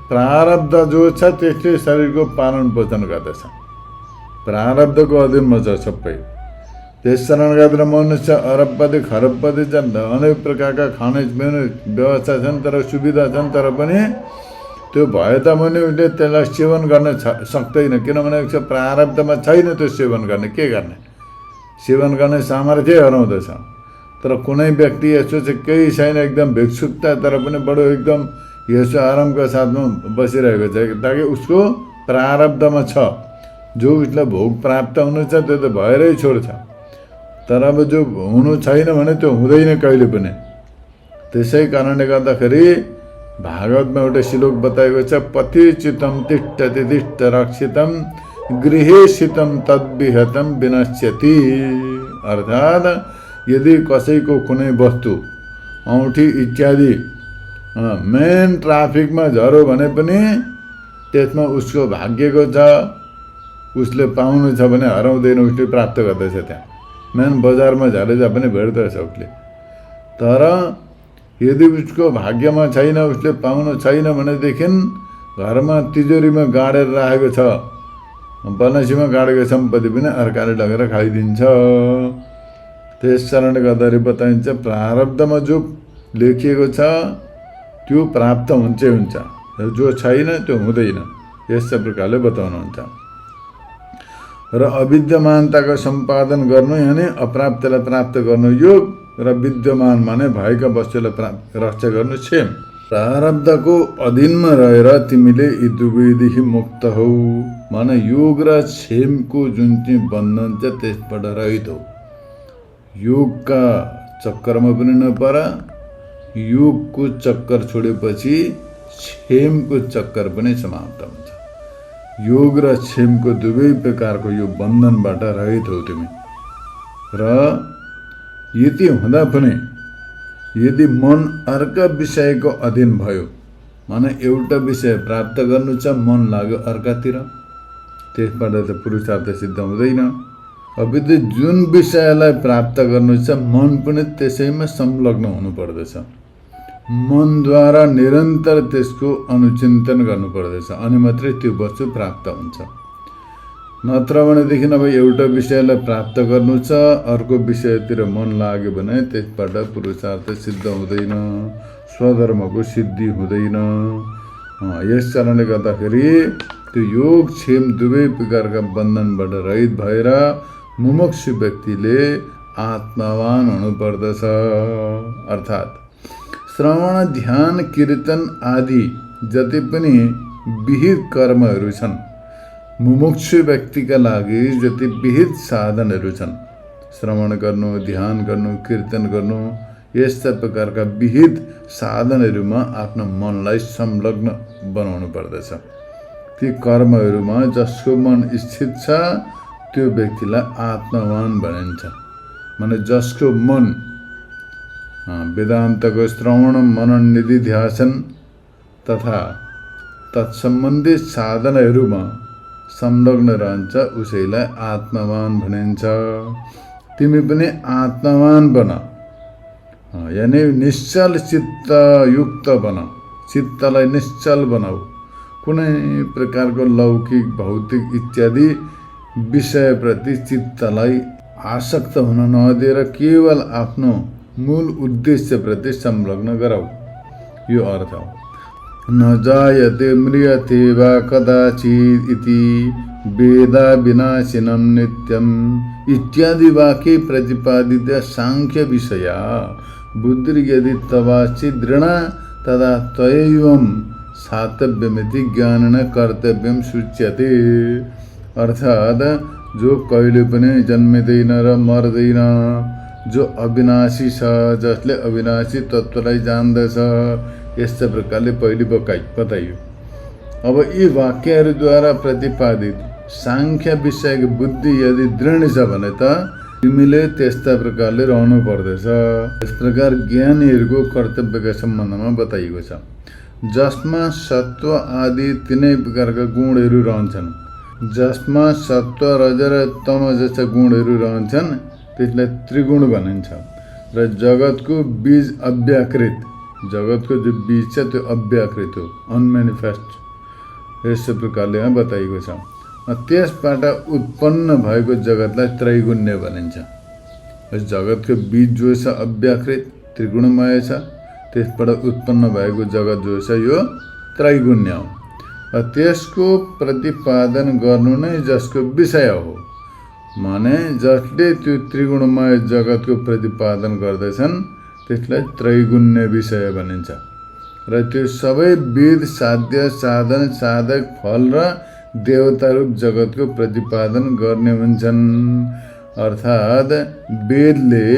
प्रारब्ध जो छ त्यसले शरीरको पालन पोषण गर्दछ। प्रारब्धको अधीनमा छ सबै। त्यस कारणले गर्दा मनुष्य अरबपति खरबपति छन्, अनेक प्रकारका खाने पिउने व्यवस्था छन्, तर सुविधा छन्, तर पनि त्यो भए तापनि उसले त्यसलाई सेवन गर्न सक्दैन। किनभने प्रारब्धमा छैन त्यो सेवन गर्ने। के गर्ने? सेवन गर्ने सामर्थ्य हराउँदछ। तर कुनै व्यक्ति यस्तो चाहिँ केही छैन, एकदम भिक्षुकता, तर पनि बडो एकदम यसो आरामको साथमा बसिरहेको छ, ताकि उसको प्रारब्धमा छ। जो उसलाई भोग प्राप्त हुनु छ त्यो त भएरै छोड्छ। तर अब जो हुनु छैन भने त्यो हुँदैन कहिले पनि। त्यसै कारणले गर्दाखेरि भागवतमा एउटा श्लोक बताएको छ, पति चित्तम तिष्ठति तिष्ठ रक्षितम गृहे शीतम तद्विहतम विनश्यति। अर्थात यदि कसैको कुनै वस्तु औँठी इत्यादि मेन ट्राफिकमा झऱ्यो भने पनि त्यसमा उसको भाग्यको छ, उसले पाउनु छ भने हराउँदैन, उसले प्राप्त गर्दैछ। त्यहाँ मेन बजारमा झरेछ पनि भेट्दछ उसले। तर यदि उसको भाग्यमा छैन, उसले पाउनु छैन भनेदेखि घरमा तिजोरीमा गाडेर राखेको छ, बनासीमा गाडेको सम्पत्ति पनि अर्काले लगेर खाइदिन्छ। त्यस कारणले गर्दाखेरि बताइन्छ प्रारब्धमा जो लेखिएको छ त्यो प्राप्त हुन्छै हुन्छ, जो छैन त्यो हुँदैन। यस्तै प्रकारले बताउनुहुन्छ। र अविद्यमानताको सम्पादन गर्नु यानि अप्राप्तलाई प्राप्त गर्नु योग, र विद्यमान माने भएका वस्तुलाई रक्षा गर्नु क्षेम। प्रारब्धको अधीनमा रहेर तिमीले यी दुवैदेखि मुक्त हौ, माने योग र क्षेमको जुन चाहिँ बन्धन छ त्यसबाट रहित हो। योगका चक्करमा पनि नपर, योगको चक्कर छोडेपछि क्षेमको चक्कर पनि समाप्त हुन्छ। योग र क्षेमको दुवै प्रकारको यो बन्धनबाट रहित हो तिमी। र यति हुँदा पनि यदि मन अर्का विषयको अधीन भयो, माने एउटा विषय प्राप्त गर्नु छ, मन लाग्यो अर्कातिर, त्यसबाट त पुरुषार्थ सिद्ध हुँदैन। अब यदि जुन विषयलाई प्राप्त गर्नु छ मन पनि त्यसैमा संलग्न हुनुपर्दछ। मनद्वारा निरन्तर त्यसको अनुचिन्तन गर्नुपर्दछ, अनि मात्रै त्यो वस्तु प्राप्त हुन्छ। नत्र भनेदेखि अब एउटा विषयलाई प्राप्त गर्नु छ, अर्को विषयतिर मन लाग्यो भने त्यसबाट पुरुषार्थ सिद्ध हुँदैन, स्वधर्मको सिद्धि हुँदैन। यस कारणले गर्दाखेरि त्यो योग क्षेम दुवै प्रकारका बन्धनबाट रहित भएर मुमुक्षु व्यक्तिले आत्मावान हुनुपर्दछ। अर्थात् श्रवण ध्यान कीर्तन आदि जति पनि विहित कर्महरू छन्, मुमुक्षु व्यक्तिका लागि जति विहित साधनहरू छन्, श्रवण गर्नु, ध्यान गर्नु, कीर्तन गर्नु, यस्ता प्रकारका विहित साधनहरूमा आफ्नो मनलाई संलग्न बनाउनु पर्दछ। ती कर्महरूमा जसको मन स्थित छ त्यो व्यक्तिलाई आत्मावान भनिन्छ। माने जसको मन वेदान्तको श्रवण मनन निधिध्यासन तथा तत्सम्बन्धी साधनहरूमा संलग्न रहन्छ उसैलाई आत्मावान भनिन्छ। तिमी पनि आत्मावान बन, यानी निश्चल चित्त युक्त बन, चित्तलाई निश्चल बनाऊ। कुनै प्रकारको लौकिक भौतिक इत्यादि विषयप्रति चित्तलाई आसक्त हुन नदिएर केवल आफ्नो मूल उद्देश्यप्रति संलग्न गराऊ, यो अर्थ हो। न जायते म्रियते वा कदाचित् इति वेदा विनाशिनं नित्यम् इत्यादि वाक्ये प्रतिपादित सांख्य विषया बुद्धिर्यदि तवाचि दृढा तदा त्वयैवं सातव्यमिति ज्ञानेन कर्तव्यम सूच्यते। अर्थात जो कहिले पनि जन्मिँदैन र मर्दैन, जो अविनाशी छ, जसले अविनाशी तत्त्वलाई जान्दछ, यस्ता प्रकारले पहिले बताइयो। अब यी वाक्यहरूद्वारा प्रतिपादित सांख्य विषयको बुद्धि यदि दृढ छ भने त तिमीले त्यस्ता प्रकारले रहनु पर्दछ। यस प्रकार ज्ञानीहरूको कर्तव्यका सम्बन्धमा बताइएको छ। जसमा सत्व आदि तीनै प्रकारका गुणहरू रहन्छन्, जसमा सत्व रज र तम जस्ता गुणहरू रहन्छन् त्यसलाई त्रिगुण भनिन्छ। र जगतको बीज अव्याकृत, जगतको जो बीज छ त्यो अव्याकृत हो, अनमेनिफेस्ट, यस प्रकारले यहाँ बताइएको छ। त्यसबाट उत्पन्न भएको जगतलाई त्रैगुण्य भनिन्छ। यस जगतको बीज जो छ अव्याकृत त्रिगुणमय छ, त्यसबाट उत्पन्न भएको जगत जो छ यो त्रैगुण्य हो। त्यसको प्रतिपादन गर्नु नै जसको विषय हो, माने जसले त्यो त्रिगुणमय जगतको प्रतिपादन गर्दछन् त्यसलाई त्रैगुण्य विषय भनिन्छ। र त्यो सबै वेद साध्य साधन साधक फल र देवता रूप जगतको प्रतिपादन गर्ने हुन्छन्। अर्थात् वेदले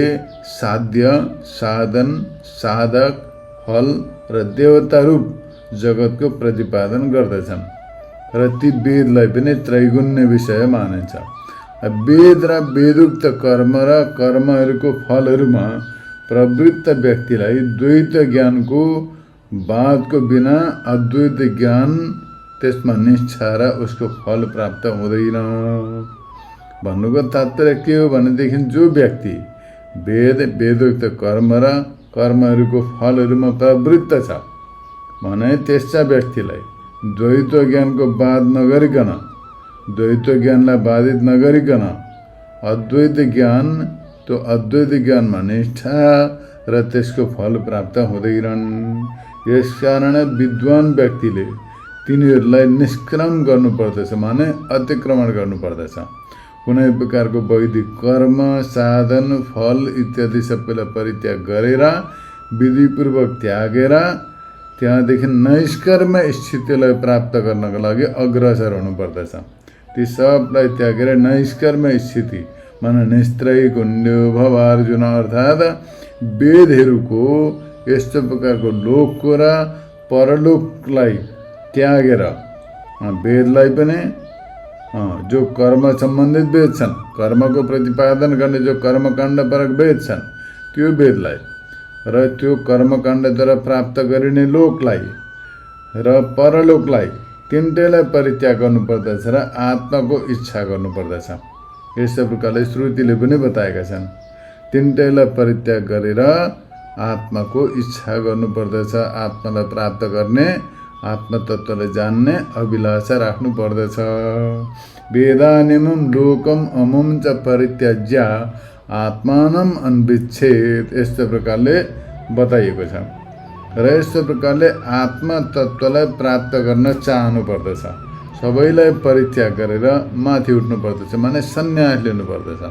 साध्य साधन साधक फल र देवता रूप जगतको प्रतिपादन गर्दछन्। र ती वेदलाई पनि त्रैगुण्य विषय मानिन्छ। वेद र वेदोक्त कर्म र कर्महरूको फलहरूमा प्रवृत्त व्यक्तिलाई द्वैत ज्ञानको बाधको बिना अद्वैत ज्ञान त्यसमा निष्ठा र उसको फल प्राप्त हुँदैन। भन्नुको तात्पर्य के हो भनेदेखि जो व्यक्ति वेदोक्त कर्म र कर्महरूको फलहरूमा प्रवृत्त छ भने त्यस्ता व्यक्तिलाई द्वैत ज्ञानको बाध नगरिकन, द्वैत ज्ञानलाई बाधित नगरिकन अद्वैत ज्ञान, त्यो अद्वैत ज्ञानमा निष्ठा र त्यसको फल प्राप्त हुँदैनन्। यसकारण विद्वान व्यक्तिले तिनीहरूलाई निष्क्रम गर्नुपर्दछ, माने अतिक्रमण गर्नुपर्दछ। कुनै प्रकारको वैदिक कर्म, साधन, फल इत्यादि सबैलाई परित्याग गरेर विधिपूर्वक त्यागेर त्यहाँदेखि नैष्कर्म स्थितिलाई प्राप्त गर्नको लागि अग्रसर हुनुपर्दछ। ती सबलाई त्यागेर नैष्कर्म स्थिति माने निस्त्रय कुण्ड्यो भवार्जुन अर्थात् वेदहरूको यस्तो प्रकारको लोकको र परलोकलाई त्यागेर वेदलाई पनि जो कर्म सम्बन्धित वेद छन्, कर्मको प्रतिपादन गर्ने जो कर्मकाण्डपरक वेद छन् त्यो वेदलाई र त्यो कर्मकाण्डद्वारा प्राप्त गरिने लोकलाई र परलोकलाई तिनटैलाई परित्याग गर्नुपर्दछ र आत्माको इच्छा गर्नुपर्दछ। यस्तो प्रकारले श्रुतिले पनि बताएका छन्। तिनटैलाई परित्याग गरेर आत्माको इच्छा गर्नुपर्दछ, आत्मालाई प्राप्त गर्ने, आत्मतत्त्वलाई जान्ने अभिलाषा राख्नु पर्दछ। वेदानिमं लोकम अमुम च परित्याज्य आत्मानम अन्विच्छेद, यस्तो प्रकारले बताइएको छ। र यस्तो प्रकारले आत्मतत्त्वलाई प्राप्त गर्न चाहनु पर्दछ। सबैलाई परित्याग गरेर माथि उठ्नु पर्दछ, माने सन्यास लिनु पर्दछ।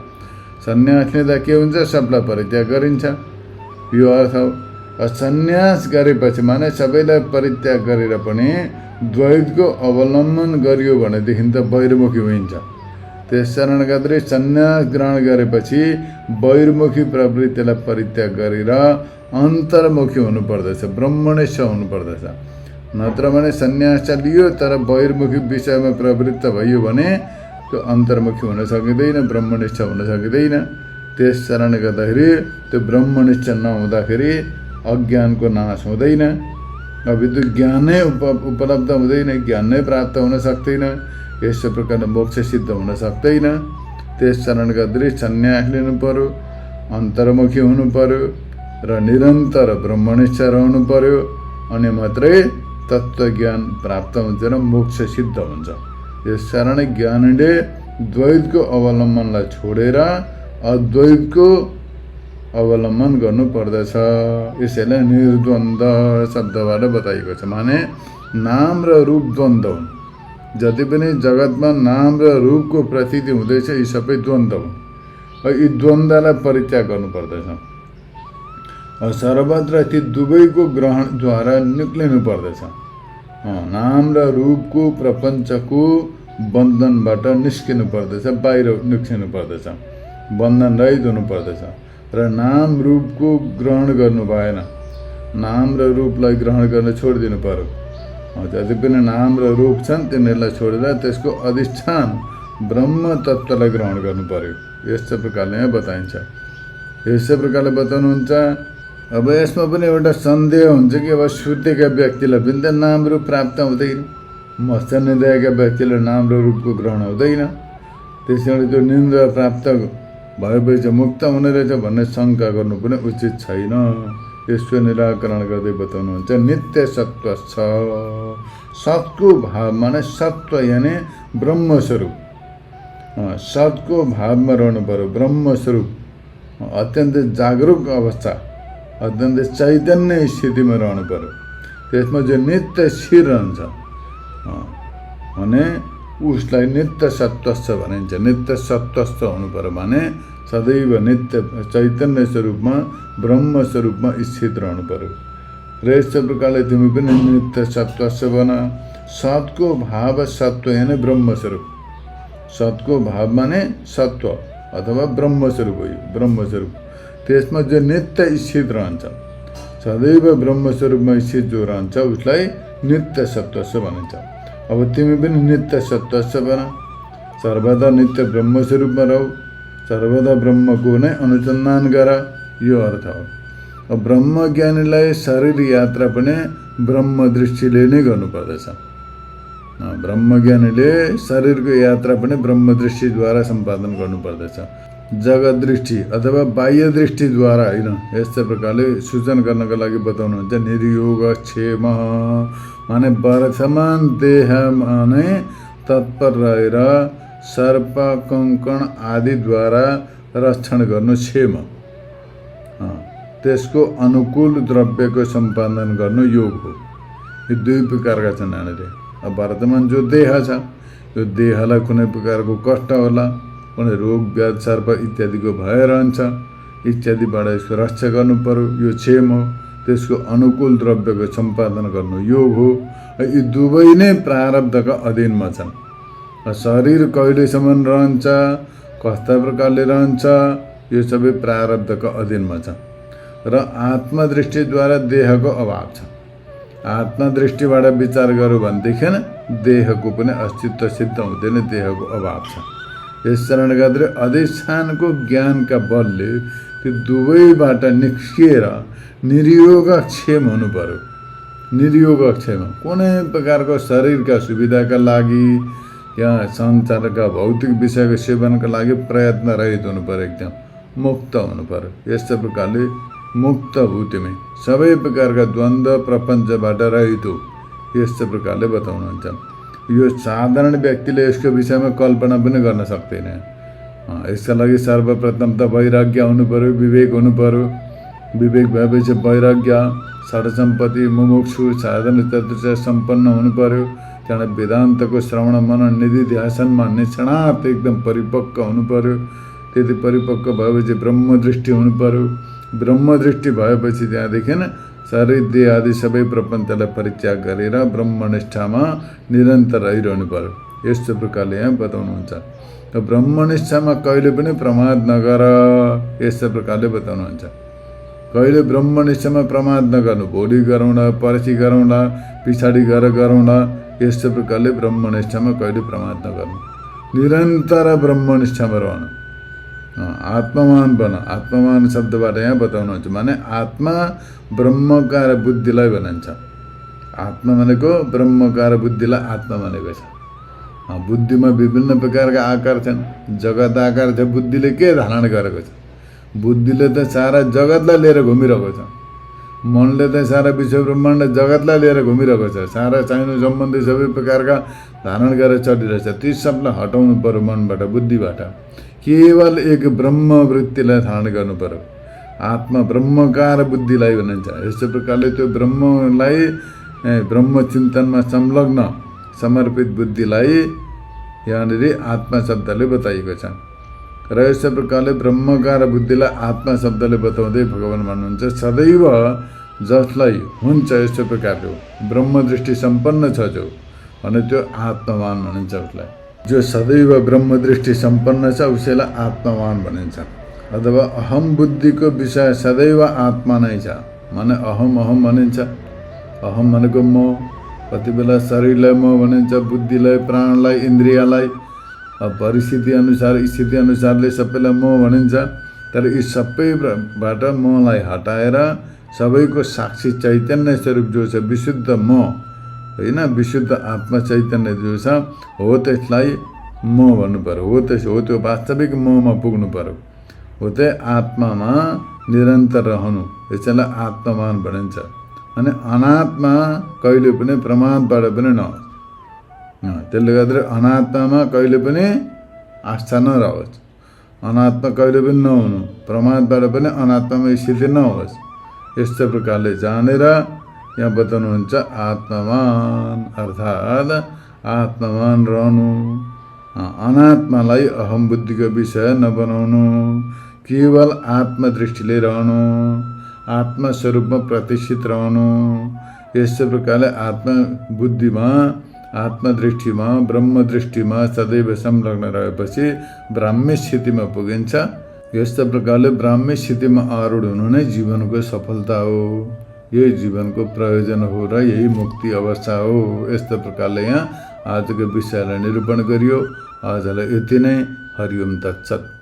सन्यास लिँदा के हुन्छ? सबलाई परित्याग गरिन्छ, यो अर्थ हो। सन्यास गरेपछि माने सबैलाई परित्याग गरेर पनि द्वैतको अवलम्बन गरियो भनेदेखि त बहिर्मुखी हुन्छ। त्यस कारणले गर्दा सन्यास ग्रहण गरेपछि बहिर्मुखी प्रवृत्तिलाई परित्याग गरेर अन्तर्मुखी हुनुपर्दछ, ब्रह्मनिष्ठ हुनुपर्दछ। नत्र भने सन्यास लियो तर बहिर्मुखी विषयमा प्रवृत्त भयो भने त्यो अन्तर्मुखी हुन सकिँदैन, ब्रह्मनिष्ठ हुन सकिँदैन। त्यस कारणले गर्दाखेरि त्यो ब्रह्मनिष्ठ नहुँदाखेरि अज्ञानको नाश हुँदैन, अभी त्यो ज्ञानै उपलब्ध हुँदैन, ज्ञान नै प्राप्त हुन सक्दैन। यस्तो प्रकारले मोक्ष सिद्ध हुन सक्दैन। त्यस कारणले गर्दाखेरि सन्यास लिनु पर्यो, अन्तर्मुखी हुनु पर्यो र निरन्तर ब्रह्मनिष्ठ रहनु पर्यो, अनि मात्रै तत्त्वज्ञान प्राप्त हुन्छ र मोक्ष सिद्ध हुन्छ। यस कारण ज्ञानीले द्वैतको अवलम्बनलाई छोडेर अद्वैतको अवलम्बन गर्नुपर्दछ। यसैलाई निर्द्वन्द शब्दबाट बताइएको छ। माने नाम र रूप द्वन्द्व हुन्। जति पनि जगतमा नाम र रूपको प्रतीति हुँदैछ यी सबै द्वन्द्व हुन्। यी द्वन्द्वलाई परित्याग गर्नुपर्दछ। सर्वत्र ती दुवैको ग्रहणद्वारा निक्लिनु पर्दछ। नाम र रूपको प्रपञ्चको बन्धनबाट निस्किनु पर्दछ, बाहिर निस्किनु पर्दछ, बन्धन रहित हुनु पर्दछ। र नाम रूपको ग्रहण गर्नु भएन, नाम र रूपलाई ग्रहण गर्न छोडिदिनु पर्यो। जति पनि नाम र रूप छन् तिनीहरूलाई छोडेर त्यसको अधिष्ठान ब्रह्म तत्त्वलाई ग्रहण गर्नु पर्यो। यस्तो प्रकारले यहाँ बताइन्छ। यस्तो प्रकारले बताउनुहुन्छ। अब यसमा पनि एउटा सन्देह हुन्छ कि अब सुतेका व्यक्तिलाई पनि त नाम रूप प्राप्त हुँदैन, मस्त निद्राएका व्यक्तिलाई नाम र रूपको ग्रहण हुँदैन, त्यसैले त्यो निन्द्रा प्राप्त भएपछि मुक्त हुने रहेछ भन्ने शङ्का गर्नु पनि उचित छैन। यसको निराकरण गर्दै बताउनुहुन्छ। नित्य सत्व छ। सतको भाव माने सत्व यानि ब्रह्मस्वरूप, सतको भावमा रहनु पर्यो। ब्रह्मस्वरूप अत्यन्त जागरुक अवस्था, अत्यन्त चैतन्य स्थितिमा रहनु पर्यो। त्यसमा जो नित्य स्थिर रहन्छ भने उसलाई नित्य सत्वस्थ भनिन्छ। नित्य सत्वस्थ हुनु पर्यो भने सदैव नित्य चैतन्य स्वरूपमा ब्रह्म स्वरूपमा स्थित रहनु पर्यो। र यस्तो प्रकारले तिमी पनि नित्य सत्वस्थ बन। सतको भाव सत्व यानि ब्रह्मस्वरूप। सतको भाव माने सत्व अथवा ब्रह्मस्वरूप हो। ब्रह्मस्वरूप त्यसमा जो नित्य स्थित रहन्छ, सदैव ब्रह्मस्वरूपमा स्थित जो रहन्छ उसलाई नित्य सत्वस्थ भनिन्छ। अब तिमी पनि नित्य सत्य बन, सर्वदा नित्य ब्रह्मस्वरूपमा रह, सर्वदा ब्रह्मको नै अनुसन्धान गर, यो अर्थ हो। अब ब्रह्मज्ञानीलाई शरीर यात्रा पनि ब्रह्म दृष्टिले नै गर्नुपर्दछ। ब्रह्मज्ञानीले शरीरको यात्रा पनि ब्रह्म दृष्टिद्वारा सम्पादन गर्नुपर्दछ। जगत दृष्टि अथवा बाह्य दृष्टिद्वारा होइन। यस्तै प्रकारले सूचन गर्नको लागि बताउनुहुन्छ। निर्योग क्षेम माने वर्तमान देहमा नै तत्पर रहेर सर्प कङ्कण आदिद्वारा रक्षण गर्नु क्षेम, त्यसको अनुकूल द्रव्यको सम्पादन गर्नु योग हो। यो दुई प्रकारका छन् यहाँनिर। अब वर्तमान जो देह छ, यो देहलाई कुनै प्रकारको कष्ट होला, कुनै रोग व्याध सर्प इत्यादिको भइरहन्छ, इत्यादिबाट यसको रक्षा गर्नु पर्यो, यो क्षेम हो। त्यसको अनुकूल द्रव्यको सम्पादन गर्नु योग हो। यी दुवै नै प्रारब्धका अधीनमा छन्। शरीर कहिलेसम्म रहन्छ, कस्ता प्रकारले रहन्छ, यो सबै प्रारब्धका अधीनमा छ। र आत्मदृष्टिद्वारा देहको अभाव छ। आत्मदृष्टिबाट विचार गऱ्यो भनेदेखि देहको पनि अस्तित्व सिद्ध हुँदैन, देहको अभाव छ। यस कारणले गर्दा अधिष्ठानको ज्ञानका बलले त्यो दुवैबाट निस्किएर निर्योगक्षेम हुनु पर्यो। निर्योगक्षेम कुनै प्रकारको शरीरका सुविधाका लागि या संसारका भौतिक विषयको सेवनका लागि प्रयत्न रहित हुनु पर्यो, एकदम मुक्त हुनु पर्यो। यस्तै प्रकारले मुक्त हो तिमी, सबै प्रकारका द्वन्द्व प्रपञ्चबाट रहित हो, यस्तै प्रकारले बताउनुहुन्छ। यो साधारण व्यक्तिले यसको विषयमा कल्पना पनि गर्न सक्दैन। यसका लागि सर्वप्रथम त वैराग्य हुनु पर्यो, विवेक हुनु पर्यो। विवेक भएपछि वैराग्य, षड्सम्पत्ति, मुमुक्षु, साधन चतुर्थ सम्पन्न हुनु पर्यो। त्यहाँबाट वेदान्तको श्रवण मनन निधि ध्यासनमा निष्णात एकदम परिपक्व हुनु पर्यो। त्यति परिपक्व भएपछि ब्रह्मदृष्टि हुनु पर्यो। ब्रह्मदृष्टि भएपछि त्यहाँदेखि शरीर देह आदि सबै प्रपञ्चलाई परित्याग गरेर ब्रह्मनिष्ठामा निरन्तर रहिरहनु पर्यो। यस्तो प्रकारले यहाँ बताउनुहुन्छ। र ब्रह्मनिष्ठामा कहिले पनि प्रमाद नगर, यस्तो प्रकारले बताउनुहुन्छ। कहिले ब्रह्मनिष्ठामा प्रमाद नगर्नु, भोलि गरौँला, पर्सि गरौँला, पछाडि गएर गरौँला, यस्तो प्रकारले ब्रह्मनिष्ठामा कहिले प्रमाद नगर्नु। निरन्तर ब्रह्मनिष्ठामा रहनु, आत्मवान बन। आत्मवान शब्दबाट यहाँ बताउनुहुन्छ, माने आत्मा ब्रह्मकार बुद्धिलाई भनिन्छ। आत्मा भनेको ब्रह्मकार बुद्धिलाई आत्मा भनेको छ। बुद्धिमा विभिन्न प्रकारका आकार छन्। जगत आकार छ, बुद्धिले के धारण गरेको छ? बुद्धिले त सारा जगतलाई लिएर घुमिरहेको छ। मनले त सारा विश्व ब्रह्माण्ड जगतलाई लिएर घुमिरहेको छ। सारा चाहिने सम्बन्धी सबै प्रकारका धारण गरेर चलिरहेछ। ती सबलाई हटाउनु पर्यो मनबाट, बुद्धिबाट। केवल एक ब्रह्म वृत्तिलाई धारण गर्नु पर्यो। आत्मा ब्रह्मकार बुद्धिलाई भनिन्छ। यस्तो प्रकारले त्यो ब्रह्मलाई, ब्रह्म चिन्तनमा संलग्न समर्पित बुद्धिलाई यहाँनिर आत्मा शब्दले बताइएको छ। र यस्तो प्रकारले ब्रह्मकार बुद्धिलाई आत्मा शब्दले बताउँदै भगवान भन्नुहुन्छ, सदैव जसलाई हुन्छ यस्तो प्रकारले ब्रह्मदृष्टि सम्पन्न छ जो, भने त्यो आत्मवान भनिन्छ। उसलाई जो सदैव ब्रह्मदृष्टि सम्पन्न छ उसैलाई आत्मवान भनिन्छ। अथवा अहम बुद्धिको विषय सदैव आत्मा नै छ, माने अहम अहम भनिन्छ। अहम भनेको म, कति बेला शरीरलाई म भनिन्छ, बुद्धिलाई, प्राणलाई, इन्द्रियलाई, परिस्थिति अनुसार स्थिति अनुसारले सबैलाई म भनिन्छ। तर यी सबैबाट मलाई हटाएर सबैको साक्षी चैतन्य स्वरूप जो छ, विशुद्ध म होइन, विशुद्ध आत्मा चैतन्य जो छ हो, त्यसलाई म भन्नु पर्यो। हो त्यो वास्तविक ममा पुग्नु पर्यो। हो त्यो आत्मामा निरन्तर रहनु, यसैलाई आत्मवान भनिन्छ। अनि अनात्मा कहिले पनि प्रमादबाट पनि नहोस्। त्यसले गर्दा अनात्मामा कहिले पनि आस्था नरहोस्। अनात्मा कहिले पनि नहुनु, प्रमादबाट पनि अनात्मामा स्थिति नहोस्। यस्तो प्रकारले जानेर यहाँ बताउनुहुन्छ आत्मवान, अर्थात् आत्मवान रहनु। अनात्मालाई अहम बुद्धिको विषय नबनाउनु, केवल आत्मदृष्टिले रहनु, आत्मस्वरूपमा प्रतिष्ठित रहनु। यस्तो प्रकारले आत्मबुद्धिमा, आत्मदृष्टिमा, ब्रह्मदृष्टिमा सदैव संलग्न रहेपछि ब्राह्मी स्थितिमा पुगिन्छ। यस्तो प्रकारले ब्राह्मी स्थितिमा आरूढ हुनु नै जीवनको सफलता हो। यही जीवनको प्रयोजन हो र यही मुक्ति अवस्था हो। यस्तो प्रकारले यहाँ आजको विषयलाई निरूपण गरियो। आजलाई यति नै। हरिओम तत्सत्।